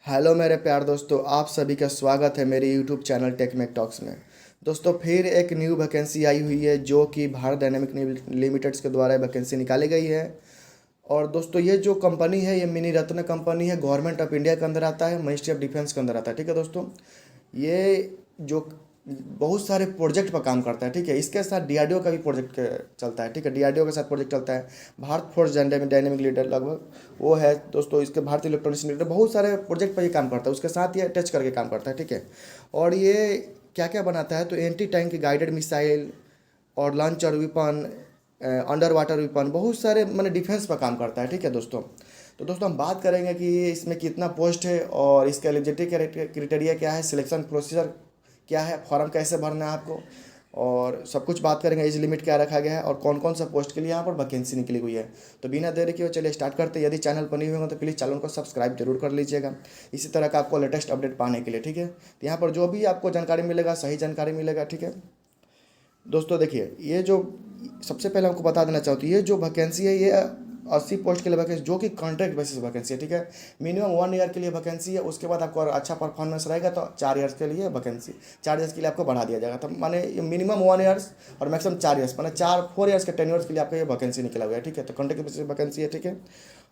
Hello मेरे प्यार दोस्तों, आप सभी का स्वागत है मेरे यूट्यूब चैनल टेक टॉक्स में। दोस्तों, फिर एक न्यू वैकेंसी आई हुई है जो कि भारत डायनेमिक लिमिटेड्स के द्वारा वैकेंसी निकाली गई है। और दोस्तों, ये जो कंपनी है ये मिनी रत्न कंपनी है, गवर्नमेंट ऑफ इंडिया के अंदर आता है, मिनिस्ट्री ऑफ डिफेंस के अंदर आता है। ठीक है दोस्तों, ये जो बहुत सारे प्रोजेक्ट पर काम करता है। ठीक है, इसके साथ डीआरडीओ का भी प्रोजेक्ट चलता है। ठीक है, डीआरडीओ के साथ प्रोजेक्ट चलता है। भारत फोर्स डायनेमिक लीडर लगभग वो है दोस्तों, इसके भारतीय इलेक्ट्रॉनिक्स लीडर बहुत सारे प्रोजेक्ट पर ये काम करता है, उसके साथ ये टच करके काम करता है। ठीक है, और ये क्या क्या बनाता है तो एंटी टैंक गाइडेड मिसाइल और launcher weapon, under water weapon, बहुत सारे मैंने डिफेंस पर काम करता है। ठीक है दोस्तों, तो दोस्तों हम बात करेंगे कि इसमें कितना पोस्ट है और इसका एलिजिबिलिटी क्राइटेरिया क्या है, सिलेक्शन प्रोसीजर क्या है, फॉर्म कैसे भरना है आपको, और सब कुछ बात करेंगे। एज लिमिट क्या रखा गया है और कौन कौन सा पोस्ट के लिए यहाँ पर वैकेंसी निकली हुई है। तो बिना देरी के चलिए स्टार्ट करते हैं। यदि चैनल पर नहीं होगा तो प्लीज़ चैनल को सब्सक्राइब जरूर कर लीजिएगा, इसी तरह का आपको लेटेस्ट अपडेट पाने के लिए। ठीक है, तो यहाँ पर जो भी आपको जानकारी मिलेगा सही जानकारी मिलेगा। ठीक है दोस्तों, देखिए ये जो सबसे पहले आपको बता देना चाहती हूँ, ये जो वैकेंसी है ये 80 पोस्ट के लिए वैकेंसी, जो कि कॉन्ट्रैक्ट बेसिस वैकेंसी है। ठीक है, मिनिमम 1 ईयर के लिए वैकेंसी है। उसके बाद आपको अगर अच्छा परफॉर्मेंस रहेगा तो 4 ईयर्स के लिए वैकेंसी, 4 ईयर्स के लिए आपको बढ़ा दिया जाएगा। तो माने मिनिमम 1 ईयर्स और मैक्सिमम 4 ईयर्स, माने 4-4 ईयर्स के टेन्योर्स के लिए आपका ये वैकेंसी निकला हुआ है। ठीक है, तो कॉन्ट्रैक्ट बेसिस वैकेंसी है। ठीक है,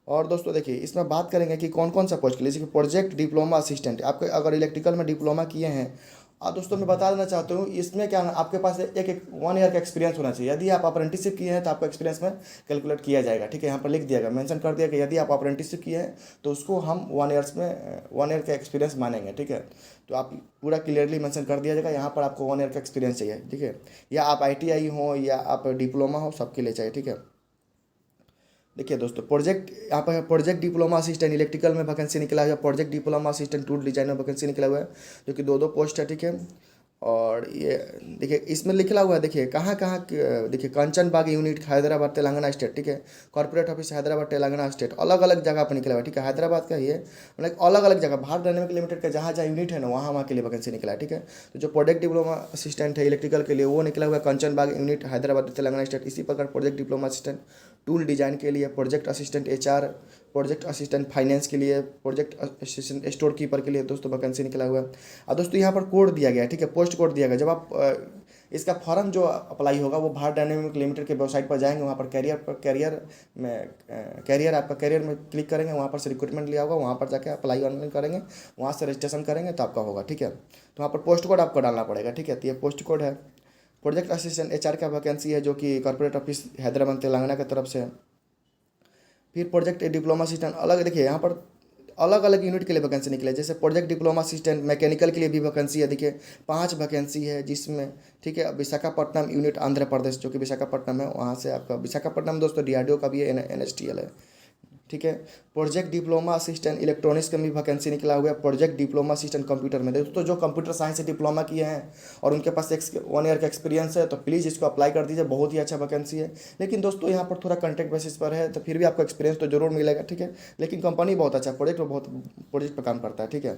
और दोस्तों देखिए इसमें बात करेंगे कि कौन कौन सा पोस्ट के लिए, जैसे कि प्रोजेक्ट डिप्लोमा असिस्टेंट, आपके अगर इलेक्ट्रिकल में डिप्लोमा किए हैं। दोस्तों मैं बता देना चाहता हूँ, इसमें क्या आपके पास एक 1 ईयर का एक्सपीरियंस होना चाहिए। यदि आप अप्रेंटिसशिप किए हैं तो आपका एक्सपीरियंस में कैलकुलेट किया जाएगा। ठीक है, यहाँ पर लिख दिया गया, मेंशन कर दिया कि यदि आप अप्रेंटिसशिप किए हैं तो उसको हम 1 ईयर का एक्सपीरियंस मानेंगे। ठीक है, तो आप पूरा क्लियरली मेंशन कर दिया जाएगा, यहाँ पर आपको 1 ईयर का एक्सपीरियंस चाहिए। ठीक है, या आप ITI हो या आप डिप्लोमा हो, सबके लिए चाहिए। ठीक है, देखिए दोस्तों, प्रोजेक्ट यहाँ पर प्रोजेक्ट डिप्लोमा असिस्टेंट इलेक्ट्रिकल में वैकेंसी निकला हुआ है, project diploma assistant tool design में वैकेंसी निकला हुआ है, जो कि दो दो पोस्ट है। ठीक है, और ये देखिए इसमें लिखा हुआ है, देखिए कहाँ कहाँ देखिए कंचन बाग यूनिट हैदराबाद तेलंगाना स्टेट। ठीक है, corporate office Hyderabad Telangana state, अलग अलग जगह पर निकला हुआ है। ठीक है, हैदराबाद का ये मतलब अलग अलग जगह भारत डायनेमिक लिमिटेड का जहाँ जहाँ यूनिट है ना, वहाँ वहाँ के लिए वैकेंसी निकला है। ठीक है, तो जो प्रोजेक्ट डिप्लोमा असिस्टेंट है इलेक्ट्रिकल के लिए वो निकला हुआ है कंचन बाग यूनिट हैदराबाद तेलंगाना स्टेट। इसी प्रकार project diploma assistant tool design के लिए, project assistant HR, project assistant finance के लिए, प्रोजेक्ट असिस्टेंट स्टोर कीपर के लिए दोस्तों वैकेंसी निकला हुआ है। और दोस्तों यहाँ पर कोड दिया गया है। ठीक है, पोस्ट कोड दिया गया। जब आप इसका फॉर्म जो अप्लाई होगा वो भारत डायनेमिक लिमिटेड के वेबसाइट पर जाएंगे, वहाँ पर कैरियर में आपका कैरियर में क्लिक करेंगे, वहाँ पर से रिक्रूटमेंट लिया होगा, वहाँ पर जाकर अप्लाई ऑनलाइन करेंगे, वहाँ से रजिस्ट्रेशन करेंगे तो आपका होगा। ठीक है, तो वहाँ पर पोस्ट कोड आपको डालना पड़ेगा। ठीक है, तो ये पोस्ट कोड है। प्रोजेक्ट असिस्टेंट HR का वैकेंसी है, जो कि कॉर्पोरेट ऑफिस हैदराबाद तेलंगाना की तरफ से है। फिर प्रोजेक्ट डिप्लोमा असिस्टेंट अलग, देखिए यहाँ पर अलग अलग यूनिट के लिए वैकेंसी निकले, जैसे प्रोजेक्ट डिप्लोमा असिस्टेंट मैकेनिकल के लिए भी वैकेंसी है। देखिए 5 वैकेंसी है जिसमें, ठीक है, विशाखापट्टनम यूनिट आंध्र प्रदेश, जो कि विशाखापट्टनम है, वहाँ से आपका विशाखापट्टनम दोस्तों DRDO का भी है, NSTL है। ठीक है, प्रोजेक्ट डिप्लोमा असिस्टेंट इलेक्ट्रॉनिक्स का भी वैकेंसी निकला हुआ है। प्रोजेक्ट डिप्लोमा असिस्टेंट कंप्यूटर में, दोस्तों जो कंप्यूटर साइंस से डिप्लोमा किए हैं और उनके पास 1 ईयर का एक्सपीरियंस है तो प्लीज़ इसको अप्लाई कर दीजिए, बहुत ही अच्छा वैकेंसी है। लेकिन दोस्तों यहाँ पर थोड़ा कॉन्ट्रैक्ट बेसिस पर है, तो फिर भी आपको एक्सपीरियंस तो जरूर मिलेगा। ठीक है, लेकिन कंपनी बहुत अच्छा प्रोजेक्ट बहुत प्रोजेक्ट पर काम करता है। ठीक है,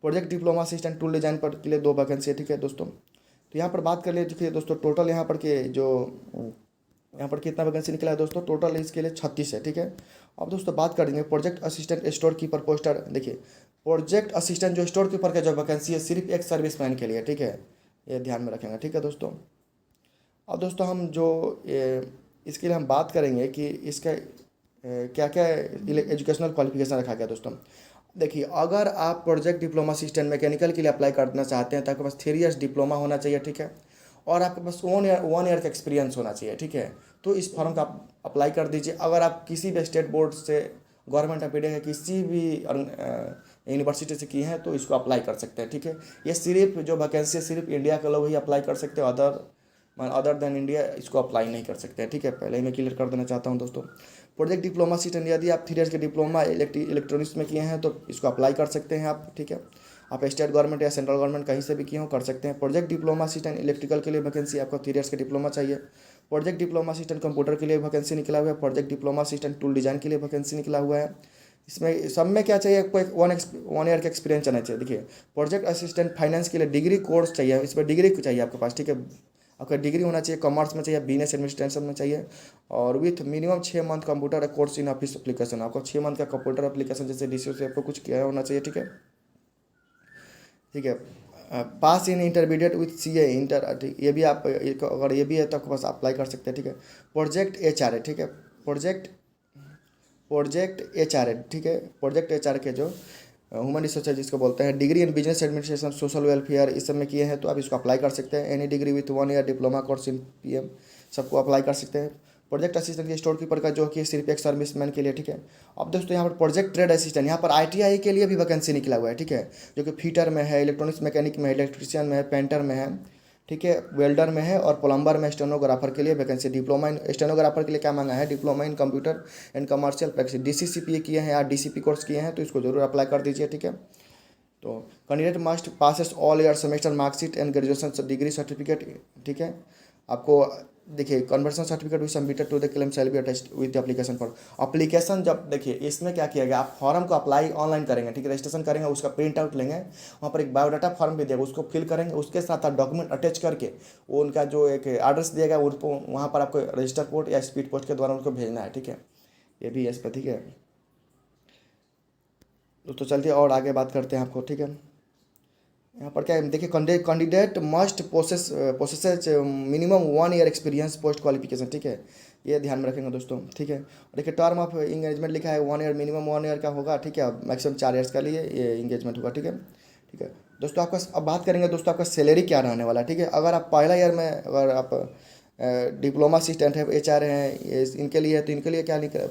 project diploma assistant tool design पर के लिए 2 वैकेंसी है। ठीक है दोस्तों, तो यहाँ पर बात कर लीजिए दोस्तों, टोटल यहाँ पर के जो यहाँ पर कितना वैकेंसी निकला है दोस्तों, टोटल इसके लिए 36 है। ठीक है, अब दोस्तों बात कर देंगे project assistant store keeper poster. देखिए प्रोजेक्ट असिस्टेंट जो स्टोर कीपर का जो वैकेंसी है सिर्फ एक सर्विसमैन के लिए। ठीक है, ये ध्यान में रखेंगे। ठीक है दोस्तों, अब दोस्तों हम जो इसके लिए हम बात करेंगे कि इसका क्या क्या एजुकेशनल क्वालिफिकेशन रखा गया दोस्तों। देखिए अगर आप प्रोजेक्ट डिप्लोमा असिस्टेंट मैकेनिकल के लिए अप्लाई करना चाहते हैं तो आपके पास 3 इयर्स डिप्लोमा होना चाहिए। ठीक है, और आपके पास 1 ईयर का एक्सपीरियंस होना चाहिए। ठीक है, तो इस फॉर्म का आप अप्लाई कर दीजिए। अगर आप किसी भी स्टेट बोर्ड से, गवर्नमेंट ऑफ इंडिया के किसी भी यूनिवर्सिटी से की हैं तो इसको अप्लाई कर सकते हैं। ठीक है, ये सिर्फ जो वैकेंसी है सिर्फ इंडिया के लोग ही अप्लाई कर सकते हैं, अदर देन इंडिया इसको अप्लाई नहीं कर सकते हैं। ठीक है, पहले ही मैं क्लियर कर देना चाहता हूँ दोस्तों। प्रोजेक्ट डिप्लोमा असिस्टेंट यदि आप 3 इयर्स के डिप्लोमा इलेक्ट्रॉनिक्स में किए हैं तो इसको अप्लाई कर सकते हैं आप। ठीक है, आप स्टेट गवर्नमेंट या सेंट्रल गवर्नमेंट कहीं से भी किए हो कर सकते हैं। प्रोजेक्ट डिप्लोमा असिस्टेंट इलेक्ट्रिकल के लिए वैकेंसी आपको 3 इयर्स का डिप्लोमा चाहिए। प्रोजेक्ट डिप्लोमा असिस्टेंट कंप्यूटर के लिए वैकेंसी निकला हुआ है। Project diploma assistant tool design के लिए वैकेंसी निकला हुआ है। इसमें सब में क्या चाहिए, आपको एक 1 ईयर का एक्सपीरियंस आना चाहिए। देखिए प्रोजेक्ट असिस्टेंट फाइनेंस के लिए डिग्री कोर्स चाहिए, इस पर डिग्री चाहिए आपके पास। ठीक है, आपका डिग्री होना चाहिए, कॉमर्स में चाहिए, बिजनेस एडमिनिस्ट्रेशन में चाहिए, और with minimum 6 month computer course in office application. आपको 6 मंथ का कंप्यूटर एप्लीकेशन जैसे डीसीओ से आपको कुछ किया होना चाहिए, ठीक है। ठीक है, पास इन इंटरमीडिएट विथ सीए इंटर, ठीक, ये भी आप अगर ये भी है तो आपके पास अप्लाई कर सकते हैं, ठीक है। प्रोजेक्ट एचआरए, ठीक है, प्रोजेक्ट एचआरए, ठीक है, प्रोजेक्ट एचआर के जो ह्यूमन रिसोर्स जिसको बोलते हैं, degree in business administration, social welfare, इस सब में किए हैं तो आप इसको अप्लाई कर सकते हैं। Any degree with 1 year diploma course in PM, सबको अप्लाई कर सकते हैं। प्रोजेक्ट असिस्टेंट के स्टोर कीपर का जो कि सिर्फ एक सर्विसमैन के लिए, ठीक है। अब दोस्तों यहाँ पर प्रोजेक्ट ट्रेड असिस्टेंट, यहाँ पर आईटीआई के लिए भी वैकेंसी निकला हुआ है, ठीक है, जो कि फिटर में है, इलेक्ट्रॉनिक्स मैकेनिक में है, इलेक्ट्रिशियन में है, पेंटर में है, ठीक है, वेल्डर में है, और प्लम्बर में, स्टेनोग्राफर के लिए वैकेंसी। डिप्लोमा इन स्टेनोग्राफर के लिए क्या मांगा है, diploma in computer and commercial practice, DCCPA किए हैं या डीसीपी कोर्स किए हैं तो इसको जरूर अप्लाई कर दीजिए, ठीक है। तो candidate must passes all year semester marksheet and graduation degree certificate, ठीक है। आपको देखिए कन्वर्सन सर्टिफिकेट भी submitted to the claim shall be attached with the application form. Application जब देखिए इसमें क्या किया गया, आप फॉर्म को अप्लाई ऑनलाइन करेंगे, ठीक है, रजिस्ट्रेशन करेंगे, उसका प्रिंट आउट लेंगे, वहाँ पर एक बायोडाटा फॉर्म भी देगा, उसको फिल करेंगे, उसके साथ आप डॉक्यूमेंट अटैच करके वो उनका जो एक एड्रेस दिएगा उनको वहाँ पर आपको रजिस्टर पोस्ट या स्पीड पोस्ट के द्वारा उनको भेजना है, ठीक है। ये भी इस पर, ठीक है दोस्तों। चलते और आगे बात करते हैं आपको, ठीक है। यहाँ पर क्या है देखिए, candidate must possess minimum 1 year experience post qualification, ठीक है, ये ध्यान में रखेंगे दोस्तों, ठीक है। और देखिए टर्म ऑफ इंगेजमेंट लिखा है 1 ईयर, मिनिमम 1 ईयर का होगा, ठीक है, मैक्सिमम 4 ईयर्स का लिए ये इंगेजमेंट होगा, ठीक है। ठीक है दोस्तों, आपका अब बात करेंगे दोस्तों आपका सैलरी क्या रहने वाला है, ठीक है। अगर आप पहला ईयर में अगर आप डिप्लोमा असिस्टेंट है, एचआर हैं, इनके लिए है तो इनके लिए क्या निकल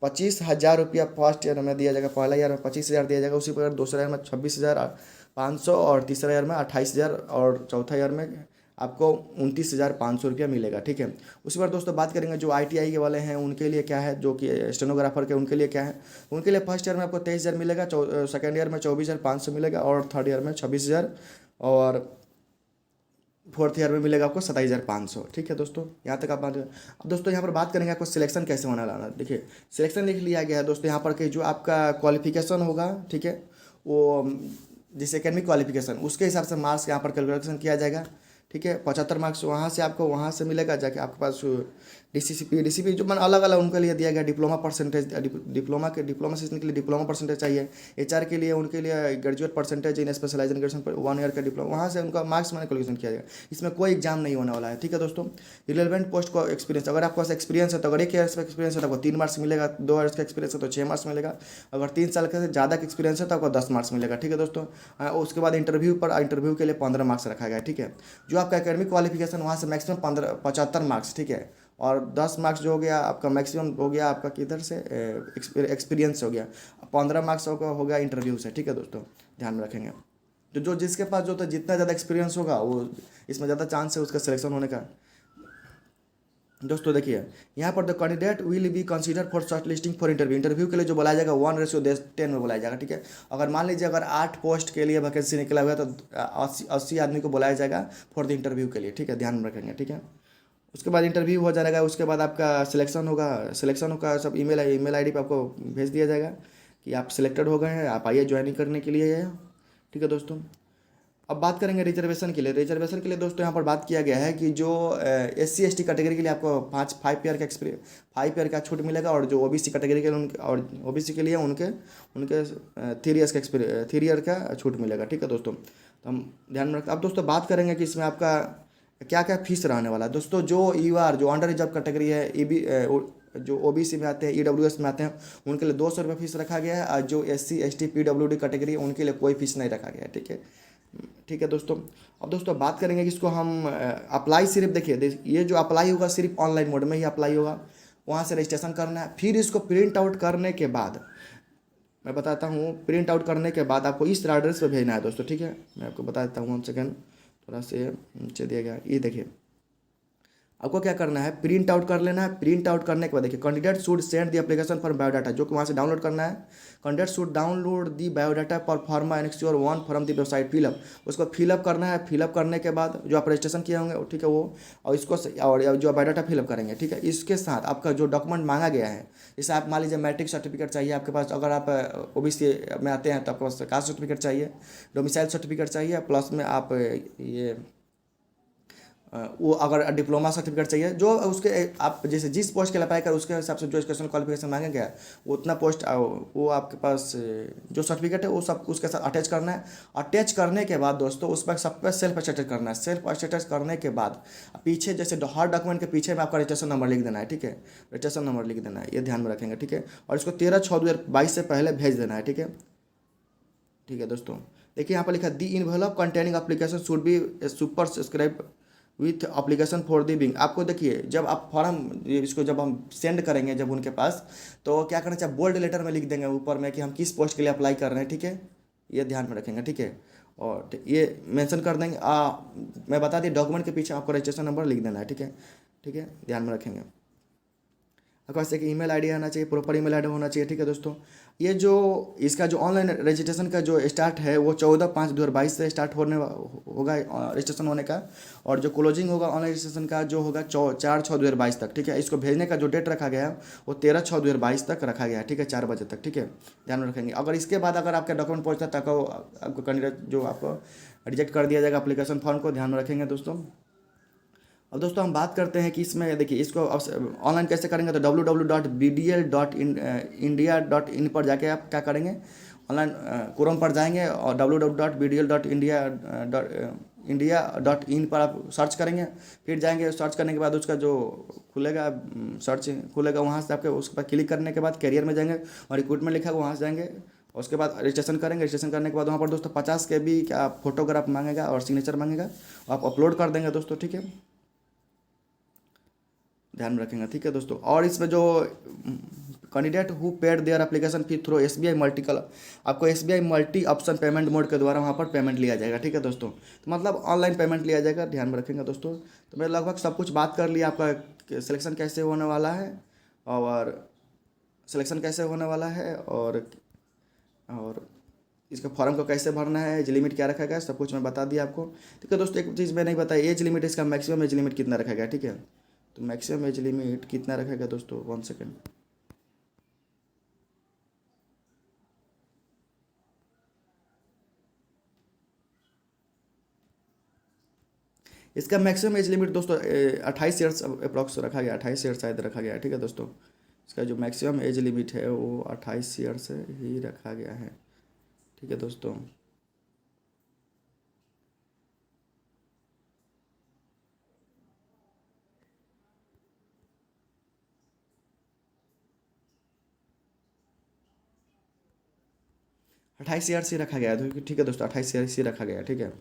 25,000 रुपया फर्स्ट ईयर में दिया जाएगा, पहला ईयर में 25,000 दिया जाएगा, उसी प्रकार दूसरा ईयर में 26,500, और तीसरा ईयर में 28,000, और चौथा ईयर में आपको 29,500 रुपया मिलेगा, ठीक है। उसी बार दोस्तों बात करेंगे जो आईटीआई के वाले हैं उनके लिए क्या है, जो कि स्टेनोग्राफर के उनके लिए क्या है, उनके लिए फर्स्ट ईयर में आपको 23,000 मिलेगा, सेकेंड ईयर में 24,500 मिलेगा, और थर्ड ईयर में 26,000, और फोर्थ ईयर में मिलेगा आपको 27,500, ठीक है दोस्तों। यहाँ तक आप बात। अब दोस्तों यहाँ पर बात करेंगे आपको सिलेक्शन कैसे होना लाना। देखिए सिलेक्शन लिख लिया गया है दोस्तों यहाँ पर कि जो आपका क्वालिफिकेशन होगा, ठीक है, वो जिस एकेडमिक क्वालिफिकेशन उसके हिसाब से मार्क्स यहाँ पर कैलकुलेशन किया जाएगा, ठीक है। 75 मार्क्स वहाँ से आपको वहाँ से मिलेगा जाके आपके पास डीसीपी जो मन अलग अलग उनके लिए दिया गया, डिप्लोमा परसेंटेज, डिप्लोमा सीखने के लिए डिप्लोमा परसेंटेज चाहिए, एचआर के लिए उनके लिए graduate percentage in specialization graduation 1 year का डिप्लोमा, वहाँ से उनका मार्क्स मैंने कैलकुलेशन किया जाएगा। इसमें कोई एग्जाम नहीं होने वाला है, ठीक है दोस्तों। रिलेवेंट पोस्ट को एक्सपीरियंस, अगर आपके पास एक्सपीरियंस है तो अगर 1 ईयर का एक्सपीरियंस है तो आपको 3 मार्क्स मिलेगा, 2 ईयर्स का एक्सपीरियंस है तो 6 मार्क्स मिलेगा, अगर 3 साल का ज़्यादा का एक्सपीरियंस है तो आपको 10 मार्क्स मिलेगा, ठीक है दोस्तों। उसके बाद इंटरव्यू के लिए 15 मार्क्स रखा गया है, ठीक है। जो आपका एकेडमिक क्वालिफिकेशन वहाँ से मैक्सिमम 75 मार्क्स, ठीक है, और 10 मार्क्स जो हो गया आपका मैक्सिमम हो गया आपका किधर से एक्सपीरियंस हो गया, 15 मार्क्स हो गया इंटरव्यू से, ठीक है दोस्तों, ध्यान में रखेंगे। तो जो जिसके पास जो तो जितना ज़्यादा एक्सपीरियंस होगा वो इसमें ज़्यादा चांस है उसका सिलेक्शन होने का। दोस्तों देखिए यहाँ पर the candidate will be consider for short listing for interview के लिए जो बुलाया जाएगा 1:10 में बुलाया जाएगा, ठीक है। अगर मान लीजिए अगर 8 पोस्ट के लिए वैकेंसी निकला हुआ है तो 80 आदमी को बुलाया जाएगा फॉर द इंटरव्यू के लिए, ठीक है, ध्यान में रखेंगे, ठीक है। उसके बाद इंटरव्यू हो जाएगा, उसके बाद आपका सिलेक्शन होगा, सब ईमेल आईडी पे आपको भेज दिया जाएगा कि आप सिलेक्टेड हो गए हैं, आप आइए ज्वाइनिंग करने के लिए, ठीक है दोस्तों। अब बात करेंगे रिजर्वेशन के लिए। रिजर्वेशन के लिए दोस्तों यहाँ पर बात किया गया है कि जो SC ST कैटेगरी के लिए आपको 5 ईयर का 5 ईयर का छूट मिलेगा, और जो OBC कैटेगरी के लिए उनके और OBC के लिए उनके 3 ईयर का छूट मिलेगा, ठीक है दोस्तों। तो हम ध्यान में रखते। अब दोस्तों बात करेंगे कि इसमें आपका क्या क्या फीस रहने वाला है दोस्तों। जो ER जो अंडर रिजर्व कैटेगरी है, जो OBC में आते हैं, EWS में आते हैं, उनके लिए 200 रुपये फीस रखा गया है, और जो SC ST PWD कैटेगरी है उनके लिए कोई फीस नहीं रखा गया है, ठीक है, ठीक है दोस्तों। अब दोस्तों बात करेंगे कि इसको हम अप्लाई सिर्फ देखिए ये जो अप्लाई होगा सिर्फ ऑनलाइन मोड में ही अप्लाई होगा, वहाँ से रजिस्ट्रेशन करना है, फिर इसको प्रिंट आउट करने के बाद मैं बताता हूँ, प्रिंट आउट करने के बाद आपको इस एड्रेस पे भेजना है दोस्तों, ठीक है। मैं आपको बता देता हूँ, 1 सेकेंड, थोड़ा से नीचे दिया गया, ये देखिए आपको क्या करना है, प्रिंट आउट कर लेना है। प्रिंट आउट करने के बाद देखिए candidate should send the application for biodata, जो कि वहाँ से डाउनलोड करना है। Candidate should download the biodata पर फॉर्मा annex your 1 from the website fill up, उसको फिलअप करना है। फिलअप करने के बाद जो आप रजिस्ट्रेशन किए होंगे, ठीक है, वो और इसको और जो बायोडाटा फिलअप करेंगे, ठीक है, इसके साथ आपका जो डॉक्यूमेंट मांगा गया है, जैसे आप मान लीजिए मैट्रिक सर्टिफिकेट चाहिए आपके पास, अगर आप OBC में आते हैं तो आपके पास कास्ट सर्टिफिकेट चाहिए, डोमिसाइल सर्टिफिकेट चाहिए, प्लस में आप ये वो अगर डिप्लोमा सर्टिफिकेट चाहिए जो उसके आप जैसे जिस पोस्ट के लिए अप्लाई कर उसके हिसाब से जो एजुकेशनल क्वालिफिकेशन मांगे गया वो उतना पोस्ट वो आपके पास जो सर्टिफिकेट है वो सब उसके साथ अटैच करना है। अटैच करने के बाद दोस्तों उस पर सब पे सेल्फ अटेस्ट करना है। सेल्फ अटेस्ट करने के बाद पीछे जैसे हर डॉक्यूमेंट के पीछे में आपका रजिस्ट्रेशन नंबर लिख देना है, ठीक है। रजिस्ट्रेशन नंबर लिख देना है, ये ध्यान में रखेंगे, ठीक है। और इसको 13/6/2022 से पहले भेज देना है, ठीक है। ठीक है दोस्तों, देखिए यहाँ पर लिखा the envelope containing application should be super subscribe with application for the being. आपको देखिए जब आप फॉर्म इसको जब हम सेंड करेंगे जब उनके पास, तो क्या करना चाहिए, बोल्ड लेटर में लिख देंगे ऊपर में कि हम किस पोस्ट के लिए अप्लाई कर रहे हैं, ठीक है। ये ध्यान में रखेंगे, ठीक है। और ये मेंशन कर देंगे। मैं बता दी डॉक्यूमेंट के पीछे आपको रजिस्ट्रेशन नंबर लिख देना है, ठीक है। ठीक है, ध्यान में रखेंगे। आपके पास एक ईमेल आईडी आना चाहिए, प्रॉपर ईमेल आईडी होना चाहिए, ठीक है दोस्तों। ये जो इसका जो ऑनलाइन रजिस्ट्रेशन का जो स्टार्ट है वो 14/5/2022 से स्टार्ट होगा रजिस्ट्रेशन होने का। और जो क्लोजिंग होगा ऑनलाइन रजिस्ट्रेशन का जो होगा 4/6/2022 तक, ठीक है। इसको भेजने का जो डेट रखा गया है वो 13/6/2022 तक रखा गया है, ठीक है, 4 बजे तक, ठीक है। ध्यान में रखेंगे। अगर इसके बाद अगर आपका डॉक्यूमेंट पहुँचता तक आपको कैंडिडेट जो आपको रिजेक्ट कर दिया जाएगा एप्लीकेशन फॉर्म को, ध्यान में रखेंगे दोस्तों। अब दोस्तों हम बात करते हैं कि इसमें देखिए इसको ऑनलाइन कैसे करेंगे, तो www.bdl.india.in पर जाके आप क्या करेंगे, ऑनलाइन क्रोम पर जाएंगे और www.bdl.india.in पर आप सर्च करेंगे। फिर जाएंगे, सर्च करने के बाद उसका जो खुलेगा सर्च खुलेगा, वहाँ से आपके उस पर क्लिक करने के बाद कैरियर में जाएंगे और रिक्रूटमेंट लिखा है वहाँ से जाएंगे। और उसके बाद रजिस्ट्रेशन करेंगे। रजिस्ट्रेशन करने के बाद वहाँ पर दोस्तों 50 KB का फोटोग्राफ मांगेगा और सिग्नेचर मांगेगा, आप अपलोड कर देंगे दोस्तों, ठीक है। ध्यान में रखेंगे, ठीक है दोस्तों। और इसमें जो candidate who paid their application fee through SBI मल्टीकल, आपको SBI multi option payment mode के द्वारा वहाँ पर पेमेंट लिया जाएगा, ठीक है दोस्तों। तो मतलब ऑनलाइन पेमेंट लिया जाएगा, ध्यान में रखेंगे दोस्तों। तो मैं लगभग सब कुछ बात कर लिया, आपका सिलेक्शन कैसे होने वाला है और सिलेक्शन कैसे होने वाला है और इसका फॉर्म को कैसे भरना है, एज लिमिट क्या रखा गया, सब कुछ मैं बता दिया आपको, ठीक है दोस्तों। एक चीज़ मैं नहीं बताई, एज लिमिट, इसका मैक्सिमम एज लिमिट कितना रखा गया, ठीक है। तो मैक्सिमम एज लिमिट कितना रखेगा दोस्तों, 1 सेकेंड। इसका मैक्सिमम एज लिमिट दोस्तों 28 ईयर्स अप्रॉक्स रखा गया, 28 ईयर्स शायद रखा गया है, ठीक है दोस्तों। इसका जो मैक्सिमम एज लिमिट है वो 28 ईयर्स ही रखा गया है, ठीक है दोस्तों। 28 ईयर्स ही रखा गया है, तो ठीक है दोस्तों, 28 ईयर्स ही रखा गया है, ठीक है।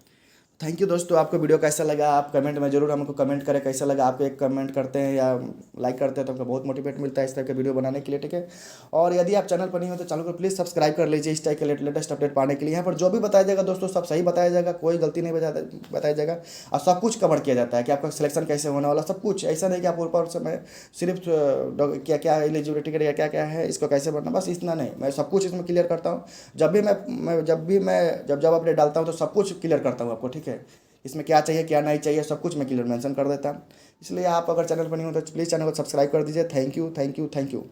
थैंक यू दोस्तों, आपको वीडियो कैसा लगा आप कमेंट में जरूर हमको कमेंट करें कैसा लगा। आपको एक कमेंट करते हैं या लाइक करते हैं तो हमको बहुत मोटिवेट मिलता है इस टाइप के वीडियो बनाने के लिए, ठीक है। और यदि आप चैनल पर नहीं हो तो चैनल को प्लीज़ सब्सक्राइब कर लीजिए इस टाइप के लेटेस्ट अपडेट पाने के लिए। यहाँ पर जो भी बताया जाएगा दोस्तों सब सही बताया जाएगा, कोई गलती नहीं बताया जाएगा और सब कुछ कवर किया जाता है कि आपका सिलेक्शन कैसे होने वाला, सब कुछ। ऐसा नहीं कि आप ऊपर से मैं सिर्फ क्या क्या एलिजिबिलिटी करेगा क्या क्या है इसको कैसे भरना, बस इतना नहीं, मैं सब कुछ इसमें क्लियर करता हूँ। जब अपडेट डालता हूँ तो सब कुछ क्लियर करता हूँ आपको, ठीक है। इसमें क्या चाहिए क्या नहीं चाहिए सब कुछ मैं क्लियर मेंशन कर देता हूँ। इसलिए आप अगर चैनल पर नहीं हो तो प्लीज़ चैनल को सब्सक्राइब कर दीजिए। Thank you, thank you, thank you.